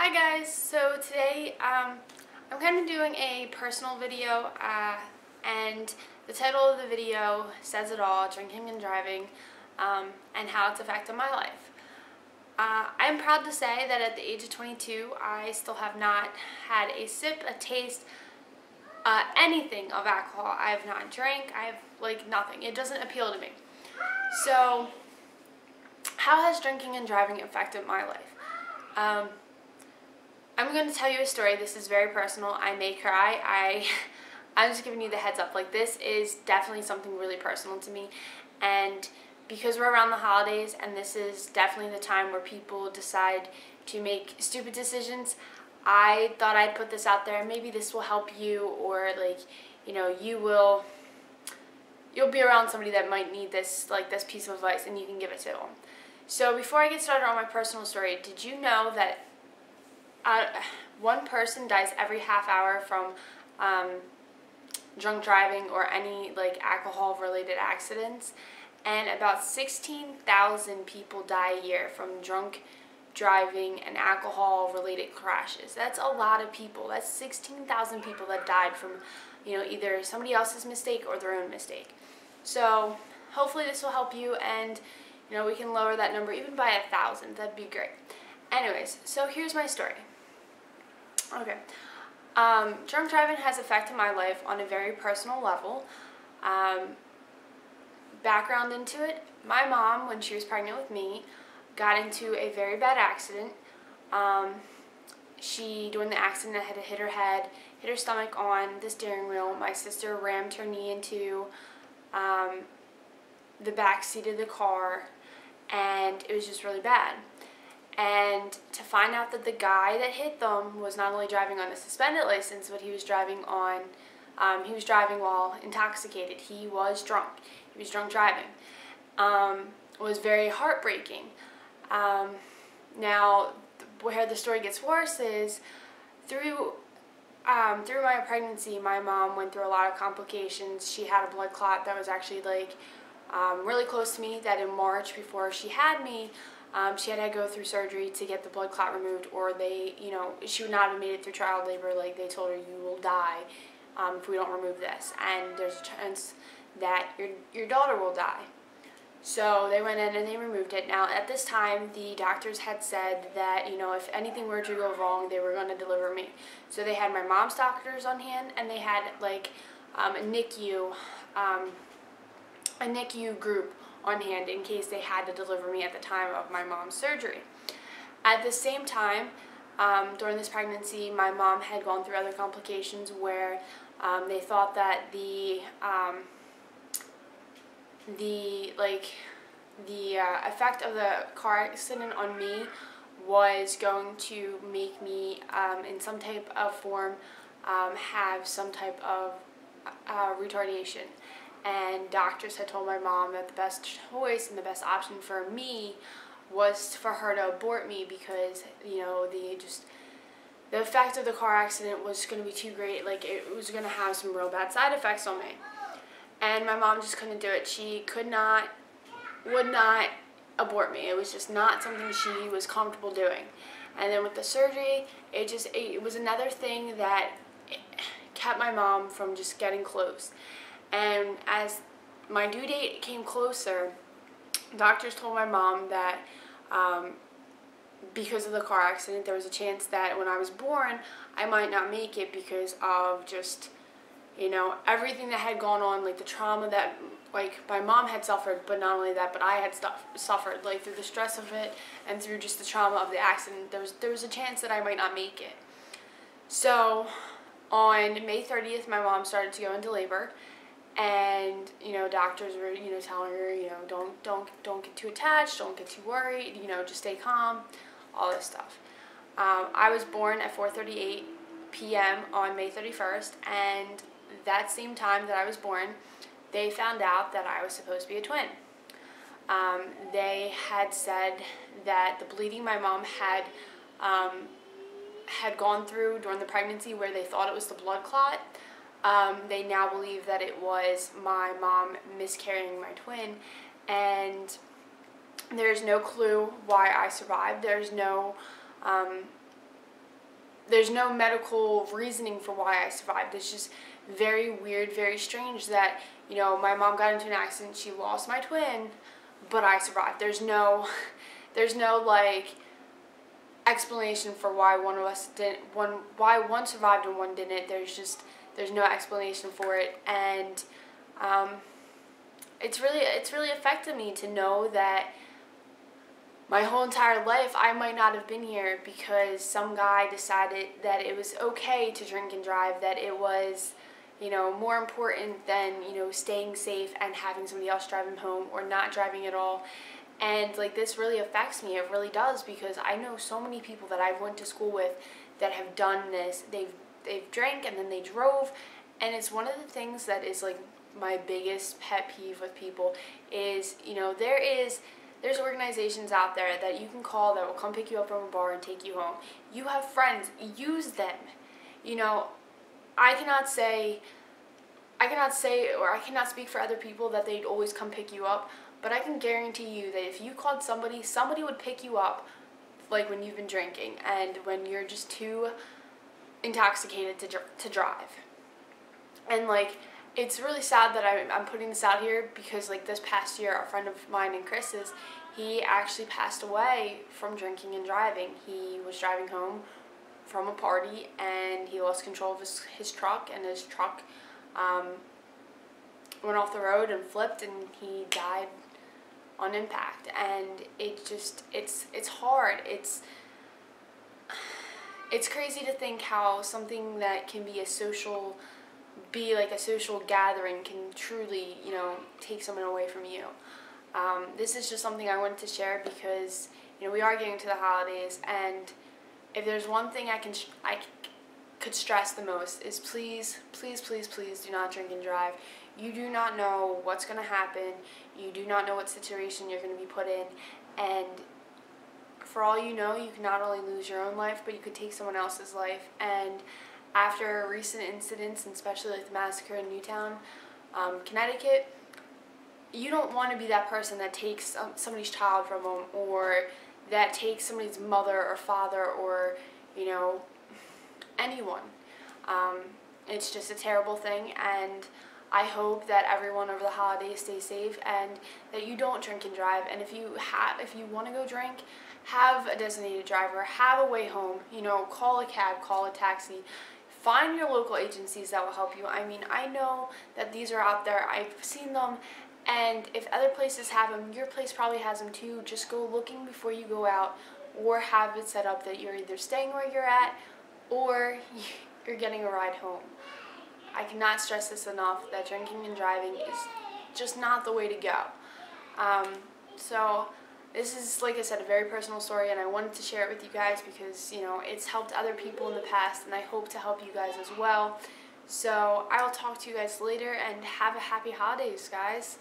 Hi guys, so today I'm kind of doing a personal video and the title of the video says it all, drinking and driving, and how it's affected my life. I'm proud to say that at the age of 22 I still have not had a sip, a taste, anything of alcohol. I have not drank, I have nothing. It doesn't appeal to me. So how has drinking and driving affected my life? I'm going to tell you a story. This is very personal. I may cry. I'm just giving you the heads up. This is definitely something really personal to me. And because we're around the holidays and this is definitely the time where people decide to make stupid decisions, I thought I'd put this out there. Maybe this will help you, or you'll be around somebody that might need this, this piece of advice, and you can give it to them. So before I get started on my personal story, did you know that one person dies every half hour from drunk driving or any alcohol related accidents, and about 16,000 people die a year from drunk driving and alcohol related crashes? That's a lot of people. That's 16,000 people that died from either somebody else's mistake or their own mistake. So hopefully this will help you, and we can lower that number even by 1,000. That'd be great. Anyways, so here's my story. Okay. Drunk driving has affected my life on a very personal level. Background into it, my mom, when she was pregnant with me, got into a very bad accident. During the accident, had to hit her head, hit her stomach on the steering wheel. My sister rammed her knee into the back seat of the car, and it was just really bad. And to find out that the guy that hit them was not only driving on a suspended license, but he was driving while intoxicated. He was drunk. He was drunk driving. Was very heartbreaking. Now, where the story gets worse is through my pregnancy, my mom went through a lot of complications. She had a blood clot that was actually really close to me. That in March, before she had me, she had to go through surgery to get the blood clot removed, or she would not have made it through child labor. They told her, you will die if we don't remove this, and there's a chance that your daughter will die. So they went in and they removed it. Now at this time, the doctors had said that if anything were to go wrong, they were going to deliver me. So they had my mom's doctors on hand, and they had a NICU group on hand in case they had to deliver me at the time of my mom's surgery. At the same time, during this pregnancy, my mom had gone through other complications where they thought that the effect of the car accident on me was going to make me in some type of form have some type of retardation. And doctors had told my mom that the best choice and the best option for me was for her to abort me, because the effect of the car accident was going to be too great. It was going to have some real bad side effects on me. And my mom just couldn't do it. She would not abort me. It was just not something she was comfortable doing. And then with the surgery, it was another thing that kept my mom from just getting close. And as my due date came closer, doctors told my mom that because of the car accident, there was a chance that when I was born, I might not make it because of just, everything that had gone on, the trauma that, my mom had suffered, but not only that, but I had suffered, through the stress of it and through just the trauma of the accident, there was a chance that I might not make it. So on May 30th, my mom started to go into labor. And doctors were telling her don't get too attached, don't get too worried, just stay calm, all this stuff. I was born at 4:38 p.m. on May 31st, and that same time that I was born, they found out that I was supposed to be a twin. They had said that the bleeding my mom had gone through during the pregnancy, where they thought it was the blood clot, they now believe that it was my mom miscarrying my twin, and there's no clue why I survived. There's no there's no medical reasoning for why I survived. It's just very weird, very strange that, you know, my mom got into an accident, she lost my twin, but I survived. There's no like explanation for why one of us didn't, why one survived and one didn't. There's no explanation for it, and it's really affected me to know that my whole entire life I might not have been here because some guy decided that it was okay to drink and drive, that it was, you know, more important than, you know, staying safe and having somebody else drive him home or not driving at all. And like, this really affects me. It really does, because I know so many people that I went to school with that have done this. They've drank and then they drove, and it's one of the things that is like my biggest pet peeve with people is, you know, there's organizations out there that you can call that will come pick you up from a bar and take you home. You have friends, use them. You know, I cannot say, or I cannot speak for other people that they'd always come pick you up, but I can guarantee you that if you called somebody would pick you up, like when you've been drinking and when you're just too intoxicated to drive. And like, it's really sad that I'm putting this out here because like this past year, a friend of mine and Chris's, he actually passed away from drinking and driving. He was driving home from a party and he lost control of his truck, and his truck went off the road and flipped, and he died on impact. And it's hard. It's crazy to think how something that can be like a social gathering can truly, you know, take someone away from you. This is just something I wanted to share because, you know, we are getting to the holidays, and if there's one thing I could stress the most is please, please, please, please do not drink and drive. You do not know what's going to happen. You do not know what situation you're going to be put in, and for all you know, you can not only lose your own life, but you could take someone else's life. And after recent incidents, and especially like the massacre in Newtown, Connecticut, you don't want to be that person that takes somebody's child from them, or that takes somebody's mother or father, or, you know, anyone. It's just a terrible thing, and I hope that everyone over the holidays stays safe and that you don't drink and drive. And if you want to go drink, have a designated driver, have a way home, you know, call a cab, call a taxi. Find your local agencies that will help you. I mean, I know that these are out there. I've seen them, and if other places have them, your place probably has them too. Just go looking before you go out, or have it set up that you're either staying where you're at or you're getting a ride home. I cannot stress this enough, that drinking and driving is just not the way to go. So this is, like I said, a very personal story, and I wanted to share it with you guys because, you know, it's helped other people in the past, and I hope to help you guys as well. So I will talk to you guys later, and have a happy holidays, guys.